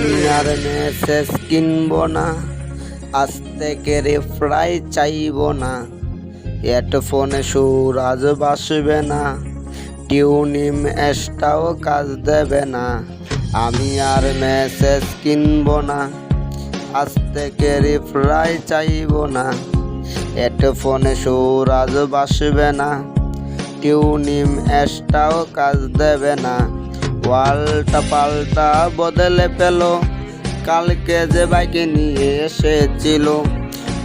আমি আর মেসেজ কিনবো না, আজ থেকে রিপ্লাই চাইবো না। হেডফোনে সুর আজ বাসবে না, টিউনিম এসটাও কাজ দেবে না। আমি আর মেসেজ কিনবো না, আজ থেকে রিপ্লাই চাইবো না। হেডফোনে সুর আজ বাসবে না, টিউনিম এসটাও কাজ দেবে না। ওয়ালটা পাল্টা বদলে পেল, কালকে যে বাইকে নিয়ে এসেছিল।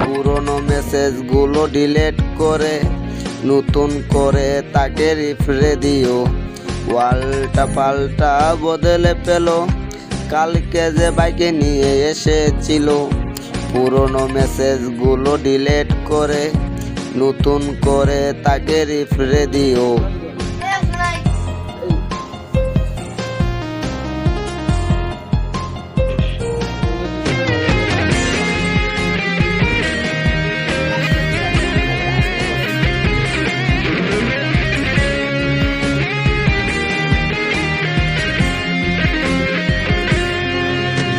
পুরনো মেসেজগুলো ডিলিট করে নতুন করে তাকে রিফ্রেশ দিও। ওয়ালটা পাল্টা বদলে পেল, কালকে যে বাইকে নিয়ে এসেছিল। পুরনো মেসেজগুলো ডিলিট করে নতুন করে তাকে রিফ্রেশ দিও।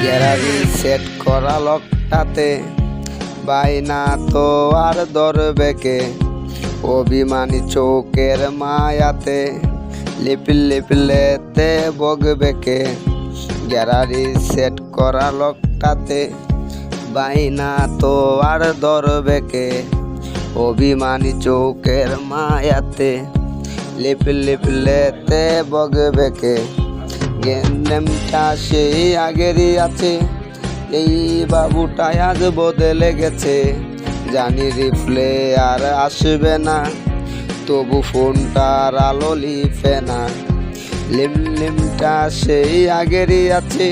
গ্যালারি সেট করা লকটাতে বাইনা তো আর ধরবে কে। অভিমানী চোখের মায়াতে লিপলেতে বগবে কে। গ্যালারি সেট করা লকটাতে বাইনা তো আর ধরবে কে। অভিমানী চোখের মায়াতে লিপলেতে বগবে কে। গেমটা সেই আগেরই আছে, এই বাবুটা আজ বদলে গেছে। জানি রিপ্লে আর আসবে না, তবু ফোনটার আলো লিপে না। লিমটা সেই আগেরই আছে,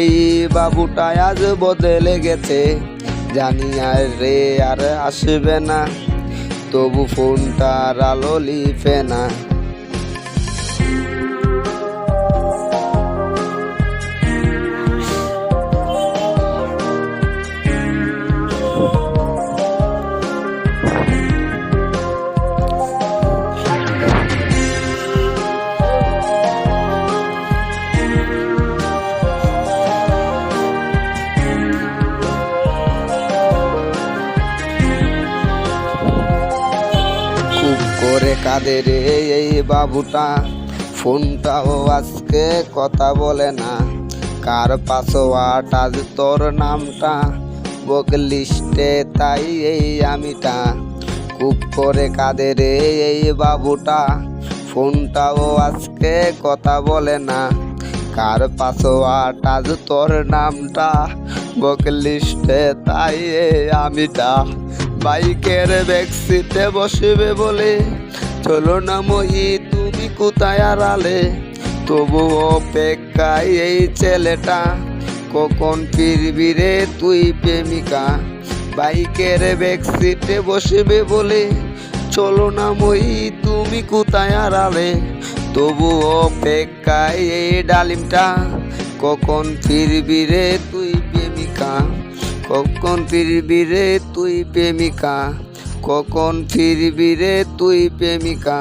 এই বাবুটা আজ বদলে গেছে। জানি আর রে আর আসবে না, তবু ফোনটার আলো লিপে না। করে কাঁদে রে এই বাবুটা, ফোনটাও আজকে কথা বলে না। কার পাসওয়ার্ড আজ তোর নামটা, বুক লিস্টে তাই এই আমিটা। খুব করে কাঁদে রে এই বাবুটা, ফোনটাও আজকে কথা বলে না। কার পাসওয়ার্ড আজ তোর নামটা, বুক লিস্টে তাই এই আমিটা। বাইকের ব্যাক সিটে বসবে বলে চলো না মই তুমি কোথায় আড়ালে। তবু অপেক্ষায় এই ছেলেটা, কখন ফিরবি রে তুই প্রেমিকা। বাইকের ব্যাক সিটে বসবে বলে চলো না মই তুমি কোথায় আড়ালে। তবু অপেক্ষায় এই ডালিমটা, কখন ফিরবি রে তুই প্রেমিকা। কখন ফিরবি রে তুই প্রেমিকা, কখন ফিরবি রে তুই প্রেমিকা।